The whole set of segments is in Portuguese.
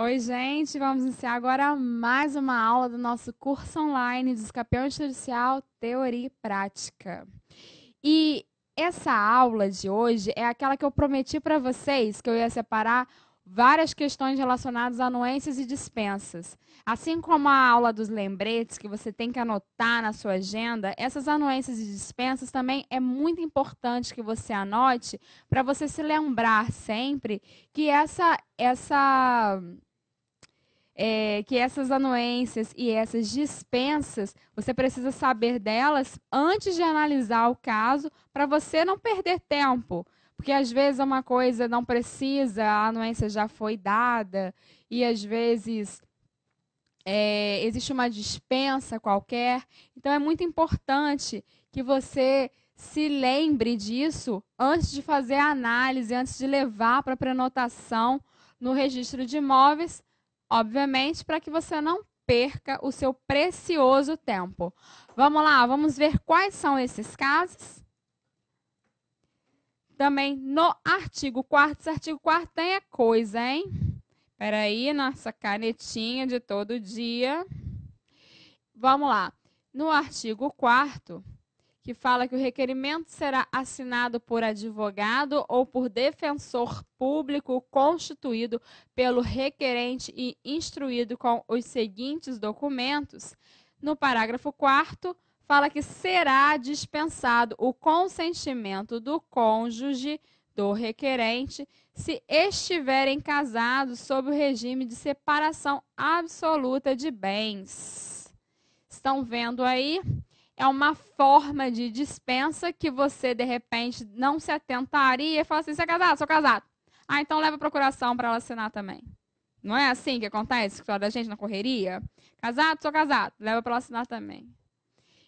Oi, gente, vamos iniciar agora mais uma aula do nosso curso online de Escapião Judicial, Teoria e Prática. E essa aula de hoje é aquela que eu prometi para vocês, que eu ia separar várias questões relacionadas a anuências e dispensas. Assim como a aula dos lembretes, que você tem que anotar na sua agenda, essas anuências e dispensas também é muito importante que você anote para você se lembrar sempre que que essas anuências e essas dispensas, você precisa saber delas antes de analisar o caso, para você não perder tempo. Porque às vezes uma coisa não precisa, a anuência já foi dada, e às vezes existe uma dispensa qualquer. Então é muito importante que você se lembre disso antes de fazer a análise, antes de levar para a prenotação no registro de imóveis, obviamente, para que você não perca o seu precioso tempo. Vamos lá, vamos ver quais são esses casos. Também no artigo 4º, esse artigo 4º tem a coisa, hein? Espera aí, nossa canetinha de todo dia. Vamos lá. No artigo 4º, que fala que o requerimento será assinado por advogado ou por defensor público constituído pelo requerente e instruído com os seguintes documentos. No parágrafo 4º, fala que será dispensado o consentimento do cônjuge do requerente se estiverem casados sob o regime de separação absoluta de bens. Estão vendo aí? É uma forma de dispensa que você, de repente, não se atentaria e fala assim, você é casado? Sou casado. Ah, então leva a procuração para ela assinar também. Não é assim que acontece com a da gente na correria? Casado? Sou casado. Leva para ela assinar também.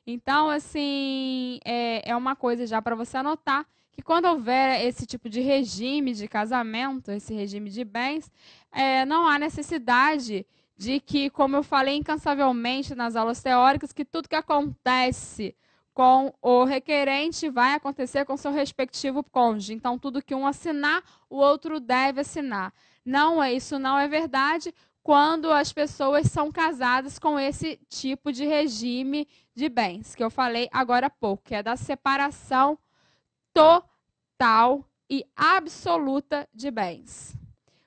Então, assim, é uma coisa já para você anotar que quando houver esse tipo de regime de casamento, esse regime de bens, não há necessidade de que, como eu falei incansavelmente nas aulas teóricas, que tudo que acontece com o requerente vai acontecer com seu respectivo cônjuge. Então, tudo que um assinar, o outro deve assinar. Isso não é verdade quando as pessoas são casadas com esse tipo de regime de bens, que eu falei agora há pouco, que é da separação total e absoluta de bens.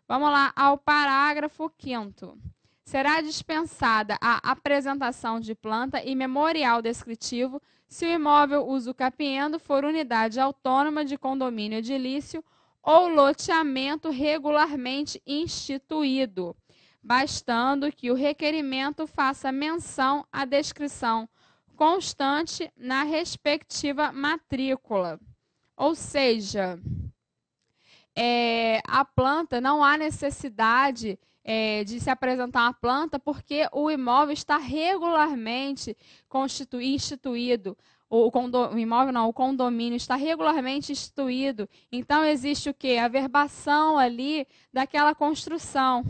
Vamos lá ao parágrafo 5º. Será dispensada a apresentação de planta e memorial descritivo se o imóvel usucapiendo for unidade autônoma de condomínio edilício ou loteamento regularmente instituído, bastando que o requerimento faça menção à descrição constante na respectiva matrícula. Ou seja, a planta, não há necessidade de se apresentar uma planta porque o imóvel está regularmente instituído. O imóvel não, o condomínio está regularmente instituído. Então, existe o quê? A verbação ali daquela construção.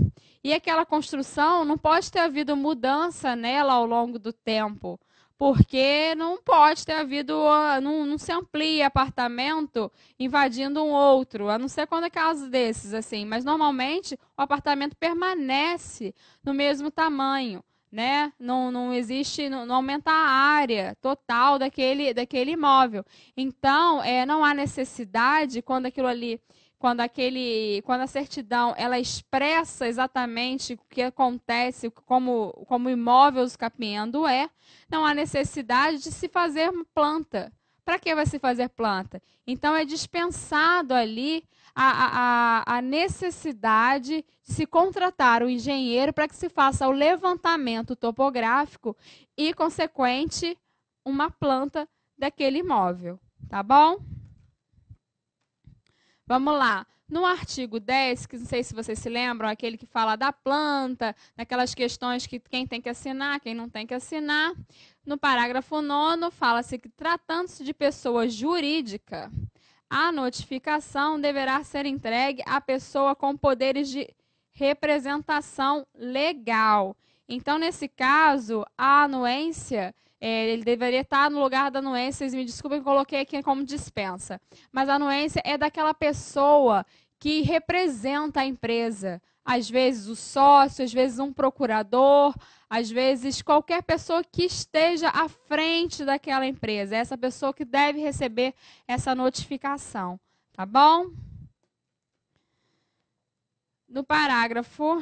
E aquela construção não pode ter havido mudança nela ao longo do tempo, porque não pode ter havido, não se amplia apartamento invadindo um outro, a não ser quando é caso desses, assim. Mas, normalmente, o apartamento permanece no mesmo tamanho, né? Não existe, não aumenta a área total daquele imóvel. Então, não há necessidade, quando aquilo ali, quando a certidão ela expressa exatamente o que acontece, como o imóvel usucapiendo não há necessidade de se fazer planta. Para que vai se fazer planta? Então, é dispensado ali a necessidade de se contratar um engenheiro para que se faça o levantamento topográfico e, consequente, uma planta daquele imóvel. Tá bom? Vamos lá. No artigo 10, que não sei se vocês se lembram, aquele que fala da planta, daquelas questões que quem tem que assinar, quem não tem que assinar. No parágrafo 9º, fala-se que, tratando-se de pessoa jurídica, a notificação deverá ser entregue à pessoa com poderes de representação legal. Então, nesse caso, a anuência, ele deveria estar no lugar da anuência, me desculpem que eu coloquei aqui como dispensa. Mas a anuência é daquela pessoa que representa a empresa. Às vezes o sócio, às vezes um procurador, às vezes qualquer pessoa que esteja à frente daquela empresa. É essa pessoa que deve receber essa notificação, tá bom? No parágrafo,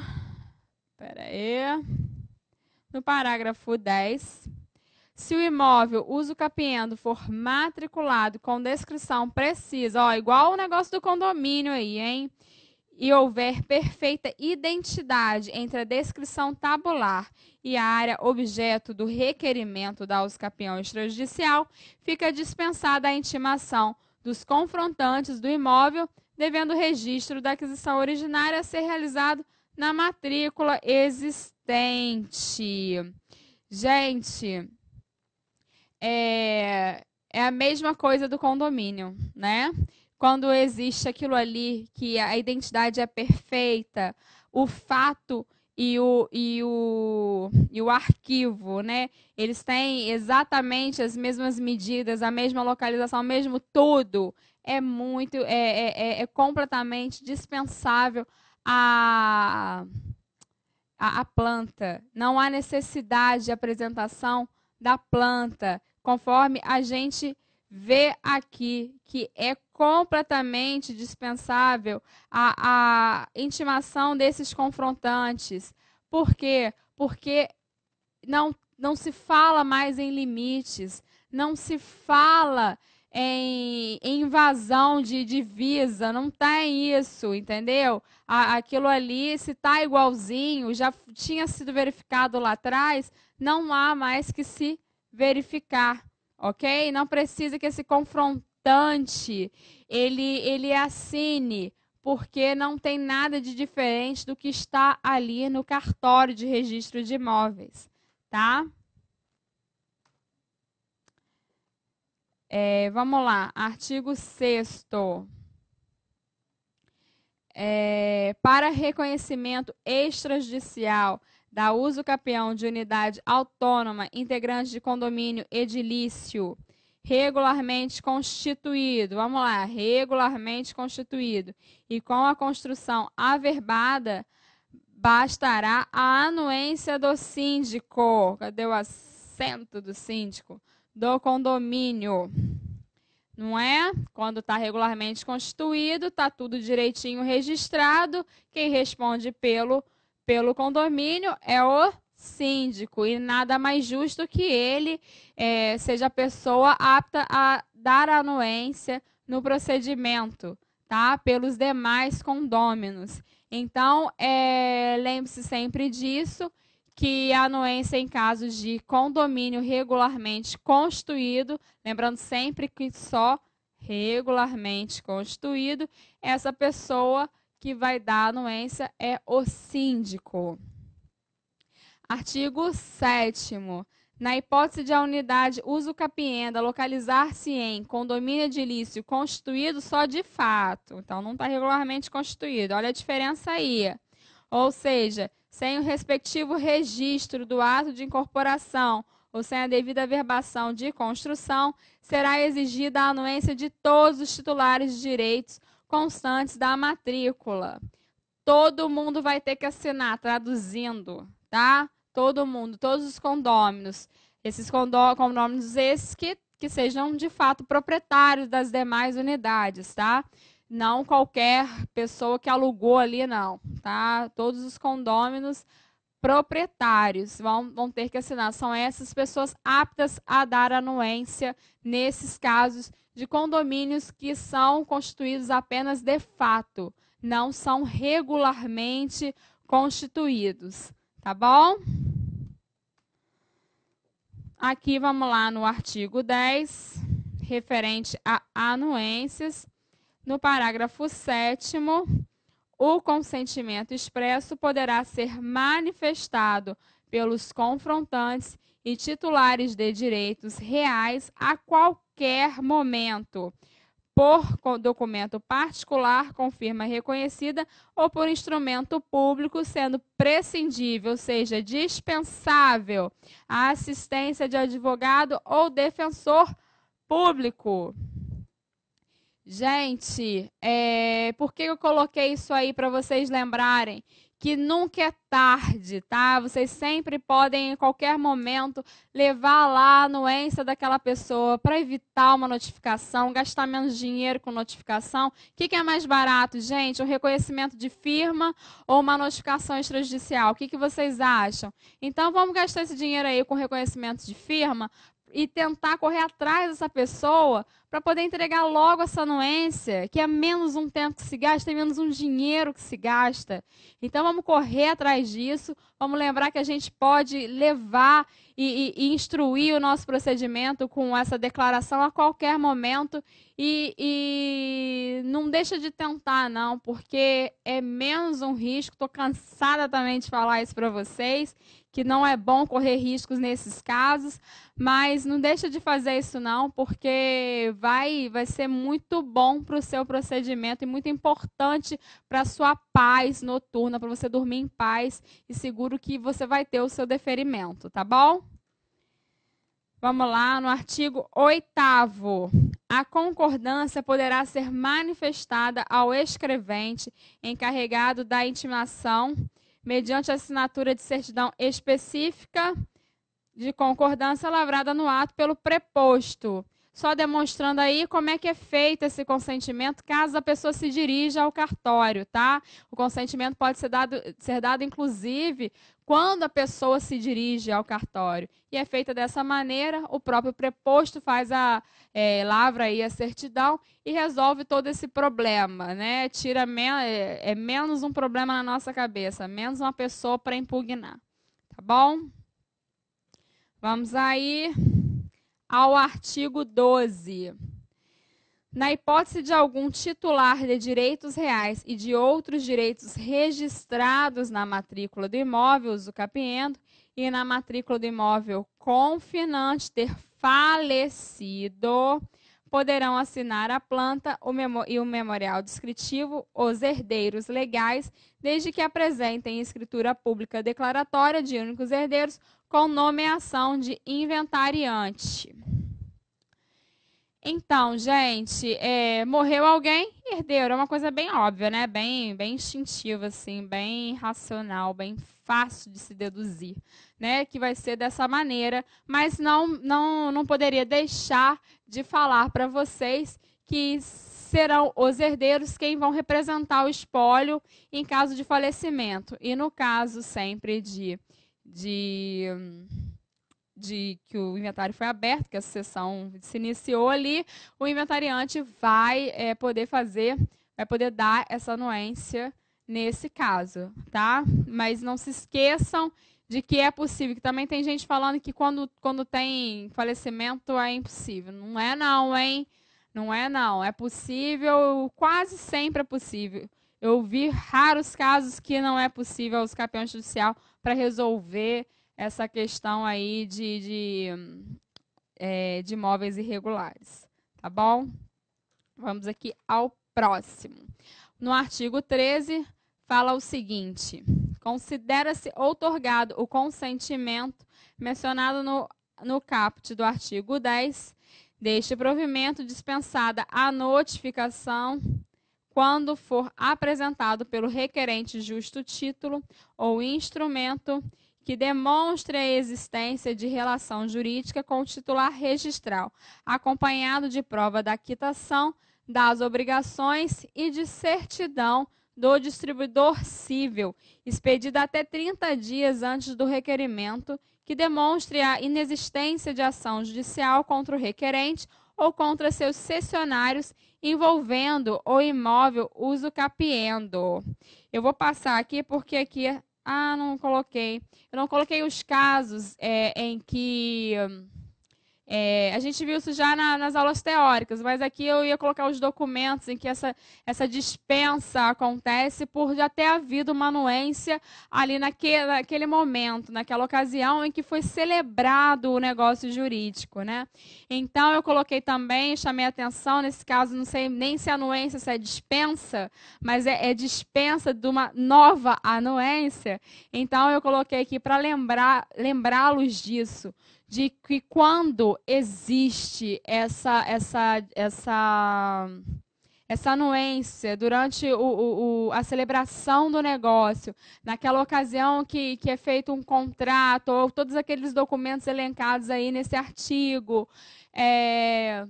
no parágrafo 10, se o imóvel usucapiendo for matriculado com descrição precisa, ó, igual o negócio do condomínio aí, hein? E houver perfeita identidade entre a descrição tabular e a área objeto do requerimento da usucapião extrajudicial, fica dispensada a intimação dos confrontantes do imóvel, devendo o registro da aquisição originária ser realizado na matrícula existente. Gente, é a mesma coisa do condomínio, né? Quando existe aquilo ali, que a identidade é perfeita, o fato e o arquivo, né? Eles têm exatamente as mesmas medidas, a mesma localização, o mesmo tudo. É completamente dispensável a planta. Não há necessidade de apresentação da planta, conforme a gente vê aqui, que é completamente dispensável a intimação desses confrontantes. Por quê? Porque não se fala mais em limites, não se fala em invasão de divisa, não tem isso, entendeu? Aquilo ali, se está igualzinho, já tinha sido verificado lá atrás, não há mais que se verificar, ok? Não precisa que esse confrontante ele assine, porque não tem nada de diferente do que está ali no cartório de registro de imóveis, tá? Vamos lá, artigo 6º. Para reconhecimento extrajudicial da usucapião de unidade autônoma integrante de condomínio edilício regularmente constituído, vamos lá, regularmente constituído, e com a construção averbada, bastará a anuência do síndico. Cadê o assento do síndico? Do condomínio. Não é? Quando está regularmente constituído, está tudo direitinho registrado, quem responde pelo condomínio é o síndico, e nada mais justo que ele seja a pessoa apta a dar anuência no procedimento, tá? Pelos demais condôminos. Então, lembre-se sempre disso, que a anuência em casos de condomínio regularmente constituído, lembrando sempre que só regularmente constituído, essa pessoa que vai dar anuência é o síndico. Artigo 7º. Na hipótese de a unidade usucapienda localizar-se em condomínio edilício constituído só de fato, então não está regularmente constituído, olha a diferença aí. Ou seja, sem o respectivo registro do ato de incorporação ou sem a devida averbação de construção, será exigida a anuência de todos os titulares de direitos constantes da matrícula. Todo mundo vai ter que assinar, traduzindo, tá? Todo mundo, todos os condôminos. Esses condôminos que sejam, de fato, proprietários das demais unidades, tá? Não qualquer pessoa que alugou ali, não, tá? Todos os condôminos proprietários vão ter que assinar. São essas pessoas aptas a dar anuência nesses casos de condomínios que são constituídos apenas de fato, não são regularmente constituídos, tá bom? Aqui vamos lá no artigo 10, referente a anuências. No parágrafo 7º, o consentimento expresso poderá ser manifestado pelos confrontantes e titulares de direitos reais a qualquer momento, por documento particular com firma reconhecida ou por instrumento público, sendo prescindível, ou seja, dispensável, a assistência de advogado ou defensor público. Gente, por que eu coloquei isso aí para vocês lembrarem? Que nunca é tarde, tá? Vocês sempre podem, em qualquer momento, levar lá a anuência daquela pessoa para evitar uma notificação, gastar menos dinheiro com notificação. O que é mais barato, gente? Um reconhecimento de firma ou uma notificação extrajudicial? O que vocês acham? Então, vamos gastar esse dinheiro aí com reconhecimento de firma e tentar correr atrás dessa pessoa para poder entregar logo essa anuência, que é menos um tempo que se gasta e menos um dinheiro que se gasta. Então, vamos correr atrás disso, vamos lembrar que a gente pode levar e instruir o nosso procedimento com essa declaração a qualquer momento e não deixa de tentar, não, porque é menos um risco. Estou cansada também de falar isso para vocês, que não é bom correr riscos nesses casos, mas não deixa de fazer isso não, porque vai ser muito bom para o seu procedimento e muito importante para a sua paz noturna, para você dormir em paz e seguro que você vai ter o seu deferimento, tá bom? Vamos lá, no artigo 8º. A concordância poderá ser manifestada ao escrevente encarregado da intimação mediante assinatura de certidão específica de concordância lavrada no ato pelo preposto. Só demonstrando aí como é que é feito esse consentimento caso a pessoa se dirija ao cartório, tá? O consentimento pode ser dado inclusive, quando a pessoa se dirige ao cartório. E é feita dessa maneira, o próprio preposto lavra aí a certidão e resolve todo esse problema, né? Tira menos um problema na nossa cabeça, menos uma pessoa para impugnar, tá bom? Vamos aí ao artigo 12. Na hipótese de algum titular de direitos reais e de outros direitos registrados na matrícula do imóvel usucapiendo e na matrícula do imóvel confinante ter falecido, poderão assinar a planta e o memorial descritivo os herdeiros legais, desde que apresentem escritura pública declaratória de únicos herdeiros com nomeação de inventariante. Então, gente, morreu alguém, herdeiro, é uma coisa bem óbvia, né? Bem instintiva, assim, bem racional, bem fácil de se deduzir, né? Que vai ser dessa maneira, mas não poderia deixar de falar para vocês que serão os herdeiros quem vão representar o espólio em caso de falecimento. E no caso sempre de que o inventário foi aberto, que a sucessão se iniciou ali, o inventariante vai poder dar essa anuência nesse caso, tá? Mas não se esqueçam de que é possível, que também tem gente falando que quando tem falecimento é impossível. Não é não, hein? Não é não. É possível, quase sempre é possível. Eu vi raros casos que não é possível o usucapião judicial para resolver essa questão aí de imóveis irregulares, tá bom? Vamos aqui ao próximo. No artigo 13, fala o seguinte: considera-se outorgado o consentimento mencionado no caput do artigo 10 deste provimento, dispensada a notificação quando for apresentado pelo requerente justo título ou instrumento que demonstre a existência de relação jurídica com o titular registral, acompanhado de prova da quitação das obrigações e de certidão do distribuidor cível, expedida até 30 dias antes do requerimento, que demonstre a inexistência de ação judicial contra o requerente ou contra seus cessionários envolvendo o imóvel usucapiendo. Eu vou passar aqui porque aqui... não coloquei. Eu não coloquei os casos em que... a gente viu isso já nas aulas teóricas, mas aqui eu ia colocar os documentos em que essa dispensa acontece por já ter havido uma anuência ali naquele momento, naquela ocasião em que foi celebrado o negócio jurídico, né? Então, eu coloquei também, chamei a atenção, nesse caso, não sei nem se anuência, se é dispensa, mas é dispensa de uma nova anuência. Então, eu coloquei aqui para lembrá-los disso, de que quando existe essa essa anuência durante a celebração do negócio, naquela ocasião que é feito um contrato, ou todos aqueles documentos elencados aí nesse artigo, é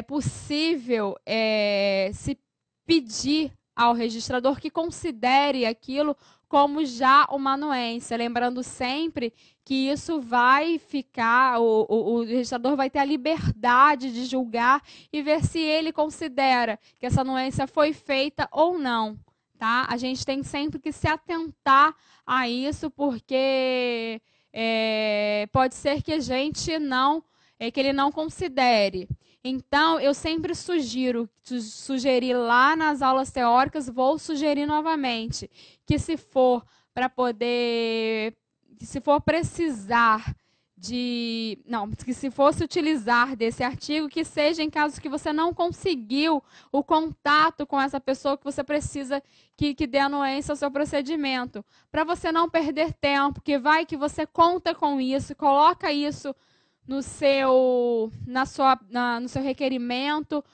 possível se pedir ao registrador que considere aquilo como já uma anuência, lembrando sempre que isso vai ficar, o registrador vai ter a liberdade de julgar e ver se ele considera que essa anuência foi feita ou não, tá? A gente tem sempre que se atentar a isso, porque pode ser que a gente não, que ele não considere. Então, eu sempre sugeri lá nas aulas teóricas, vou sugerir novamente, que se for precisar que se fosse utilizar desse artigo, que seja em casos que você não conseguiu o contato com essa pessoa que você precisa que dê anuência ao seu procedimento, para você não perder tempo, que vai que você conta com isso, coloca isso no seu requerimento,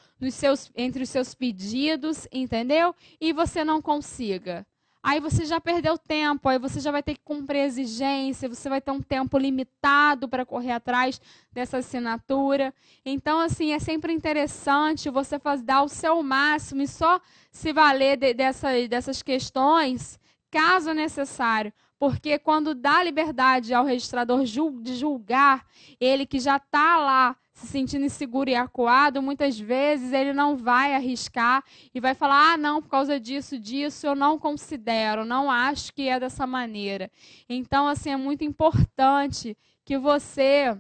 entre os seus pedidos, entendeu? E você não consiga. Aí você já perdeu tempo, aí você já vai ter que cumprir a exigência, você vai ter um tempo limitado para correr atrás dessa assinatura. Então, assim, é sempre interessante você dar o seu máximo e só se valer dessas questões, caso necessário. Porque quando dá liberdade ao registrador de julgar, ele que já está lá se sentindo inseguro e acuado, muitas vezes ele não vai arriscar e vai falar, não, por causa disso, eu não considero, não acho que é dessa maneira. Então, assim, é muito importante que você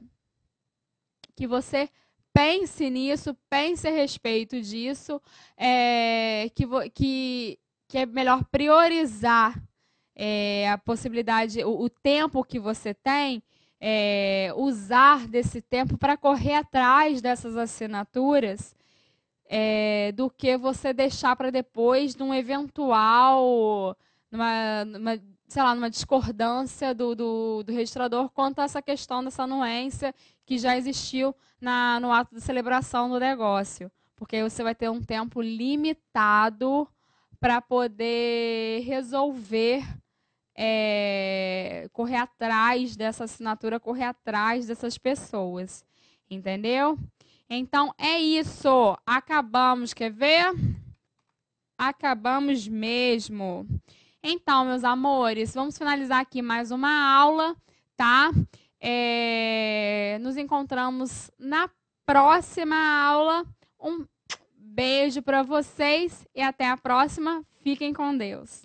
pense nisso, pense a respeito disso, que é melhor priorizar a possibilidade, o tempo que você tem, usar desse tempo para correr atrás dessas assinaturas, do que você deixar para depois num eventual, numa discordância do registrador quanto a essa questão dessa anuência que já existiu no ato de celebração do negócio. Porque aí você vai ter um tempo limitado para poder resolver, correr atrás dessa assinatura, correr atrás dessas pessoas. Entendeu? Então, é isso. Acabamos. Quer ver? Acabamos mesmo. Então, meus amores, vamos finalizar aqui mais uma aula, tá? Nos encontramos na próxima aula. Um beijo para vocês e até a próxima. Fiquem com Deus.